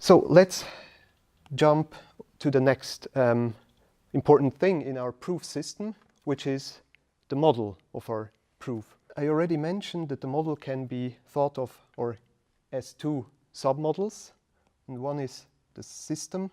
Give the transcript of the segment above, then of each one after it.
So let's jump to the next important thing in our proof system, which is the model of our proof. I already mentioned that the model can be thought of as two submodels. And one is the system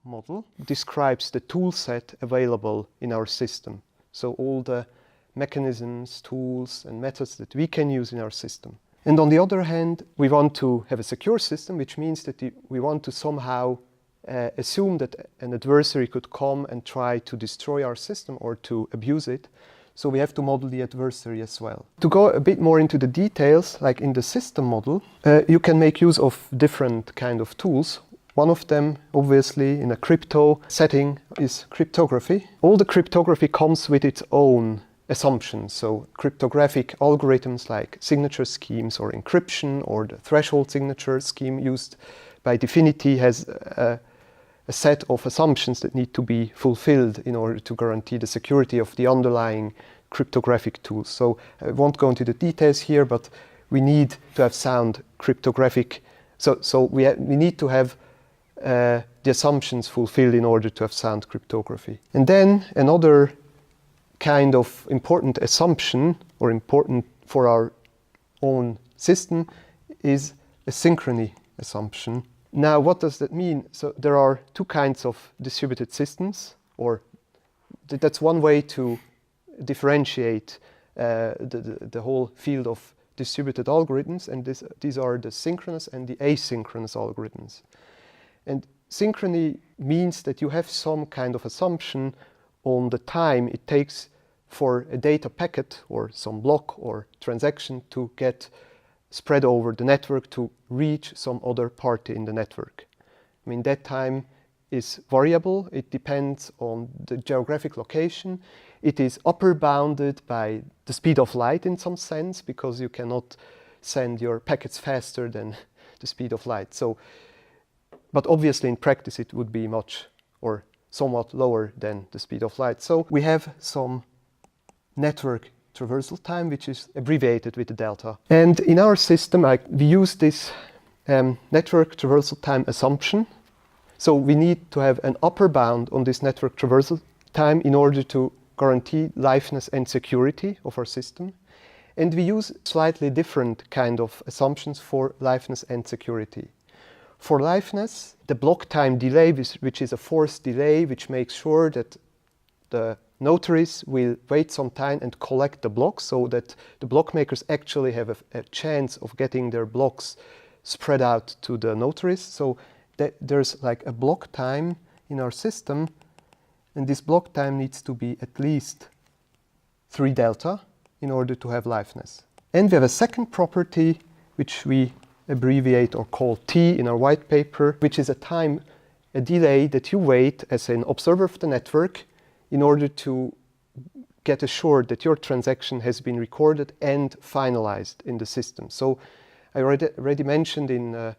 model. It describes the tool set available in our system. So all the mechanisms, tools, and methods that we can use in our system. And on the other hand, we want to have a secure system, which means that we want to somehow assume that an adversary could come and try to destroy our system or to abuse it. So we have to model the adversary as well. To go a bit more into the details, like in the system model, you can make use of different kind of tools. One of them, obviously, in a crypto setting is cryptography. All the cryptography comes with its own assumptions. So cryptographic algorithms like signature schemes or encryption or the threshold signature scheme used by DFINITY has a set of assumptions that need to be fulfilled in order to guarantee the security of the underlying cryptographic tools. So I won't go into the details here, but we need to have sound cryptographic. So we need to have the assumptions fulfilled in order to have sound cryptography. And then another kind of important assumption, or important for our own system, is a synchrony assumption. Now, what does that mean? So there are two kinds of distributed systems, or that's one way to differentiate the whole field of distributed algorithms, and these are the synchronous and the asynchronous algorithms. And synchrony means that you have some kind of assumption on the time it takes for a data packet or some block or transaction to get spread over the network to reach some other party in the network. I mean, that time is variable. It depends on the geographic location. It is upper bounded by the speed of light in some sense, because you cannot send your packets faster than the speed of light. So, but obviously in practice it would be much or somewhat lower than the speed of light. So we have some network traversal time, which is abbreviated with the delta. And in our system, we use this network traversal time assumption. So we need to have an upper bound on this network traversal time in order to guarantee liveness and security of our system. And we use slightly different kind of assumptions for liveness and security. For liveness, the block time delay, which is a forced delay, which makes sure that the notaries will wait some time and collect the blocks, so that the block makers actually have a chance of getting their blocks spread out to the notaries. So there's like a block time in our system, and this block time needs to be at least 3 delta in order to have liveness. And we have a second property, which we abbreviate or call T in our white paper, which is a delay that you wait as an observer of the network in order to get assured that your transaction has been recorded and finalized in the system. So I already mentioned in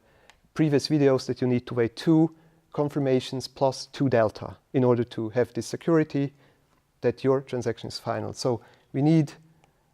previous videos that you need to wait 2 confirmations plus 2 delta in order to have this security that your transaction is final. So we need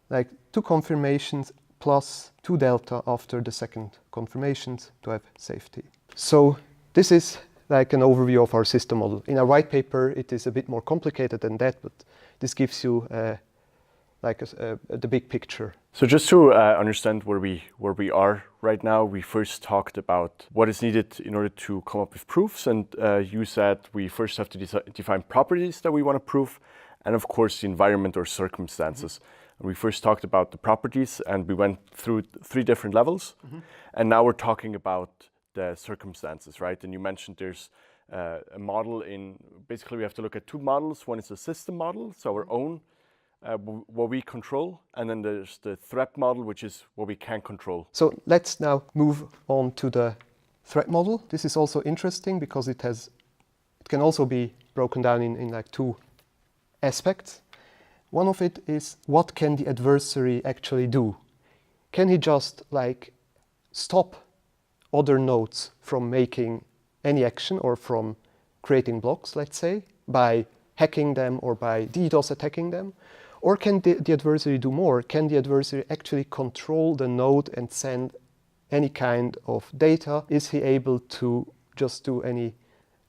like 2 confirmations plus 2 delta after the second confirmations to have safety. So this is like an overview of our system model. In our white paper, it is a bit more complicated than that, but this gives you the big picture. So just to understand where we are right now, we first talked about what is needed in order to come up with proofs, and you said we first have to define properties that we want to prove, and of course the environment or circumstances. We first talked about the properties, and we went through 3 different levels, and now we're talking about the circumstances, right? And you mentioned there's a model basically we have to look at 2 models. One is a system model, so our own, what we control, and then there's the threat model, which is what we can control. So let's now move on to the threat model. This is also interesting because it can also be broken down in like 2 aspects. One of it is, what can the adversary actually do? Can he just like stop other nodes from making any action or from creating blocks, let's say, by hacking them or by DDoS attacking them? Or can the adversary do more? Can the adversary actually control the node and send any kind of data? Is he able to just do any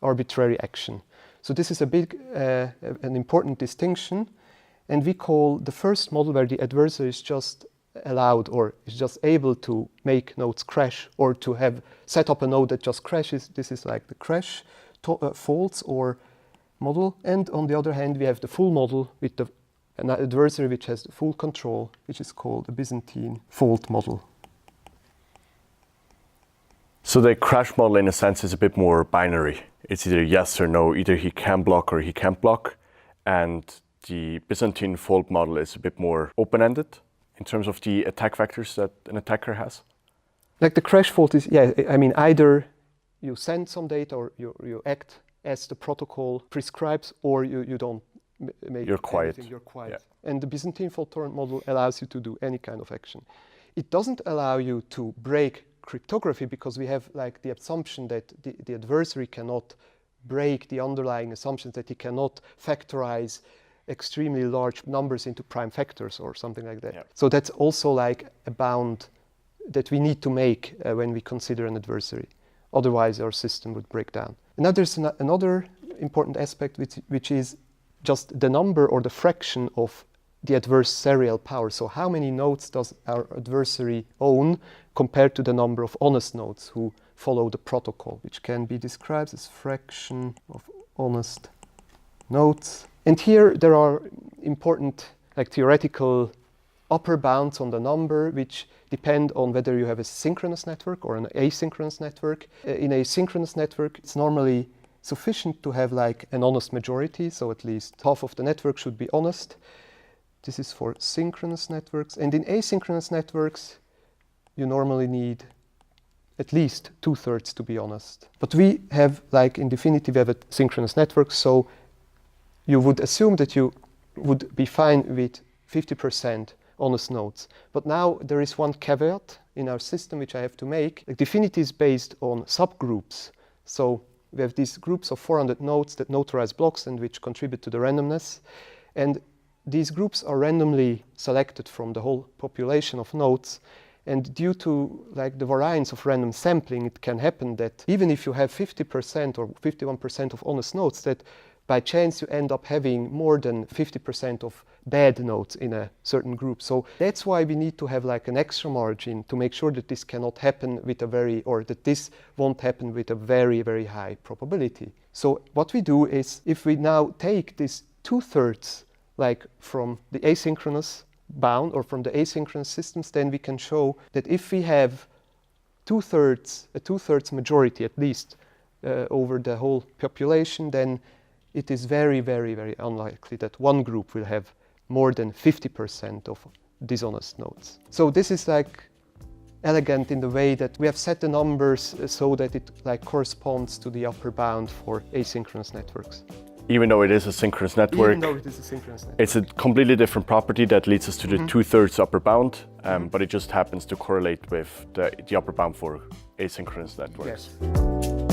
arbitrary action. So this is a big, an important distinction, and we call the first model where the adversary is just allowed or is just able to make nodes crash or to have set up a node that just crashes. This is like the crash faults or model. And on the other hand, we have the full model with an adversary which has full control, which is called the Byzantine fault model. So the crash model, in a sense, is a bit more binary. It's either yes or no, either he can block or he can't block. And the Byzantine fault model is a bit more open-ended in terms of the attack vectors that an attacker has. Like the crash fault is, yeah, I mean, either you send some data or you act as the protocol prescribes, or you don't make You're quiet. You're quiet. Yeah. And the Byzantine fault tolerant model allows you to do any kind of action. It doesn't allow you to break cryptography because we have like the assumption that the adversary cannot break the underlying assumptions, that he cannot factorize extremely large numbers into prime factors or something like that. Yeah. So that's also like a bound that we need to make when we consider an adversary. Otherwise, our system would break down. And now there's another important aspect, which is just the number or the fraction of the adversarial power. So how many nodes does our adversary own compared to the number of honest nodes who follow the protocol, which can be described as fraction of honest nodes. And here there are important like theoretical upper bounds on the number, which depend on whether you have a synchronous network or an asynchronous network. In a synchronous network, it's normally sufficient to have like an honest majority, so at least half of the network should be honest. This is for synchronous networks. And in asynchronous networks, you normally need at least 2/3 to be honest. But we have, like in DFINITY, we have a synchronous network, so you would assume that you would be fine with 50% honest nodes. But now there is one caveat in our system which I have to make. Like DFINITY is based on subgroups. So we have these groups of 400 nodes that notarize blocks and which contribute to the randomness. And these groups are randomly selected from the whole population of nodes. And due to like the variance of random sampling, it can happen that even if you have 50% or 51% of honest nodes, that by chance you end up having more than 50% of bad nodes in a certain group. So that's why we need to have like an extra margin to make sure that this cannot happen with a very, or that this won't happen with a very, very high probability. So what we do is, if we now take this 2/3 like from the asynchronous bound or from the asynchronous systems, then we can show that if we have a 2/3 majority at least over the whole population, then it is very, very, very unlikely that one group will have more than 50% of dishonest nodes. So this is like elegant in the way that we have set the numbers so that it like corresponds to the upper bound for asynchronous networks. Even though it is a synchronous network, Even though it is a synchronous network. It's a completely different property that leads us to the 2/3 upper bound, but it just happens to correlate with the upper bound for asynchronous networks. Yes.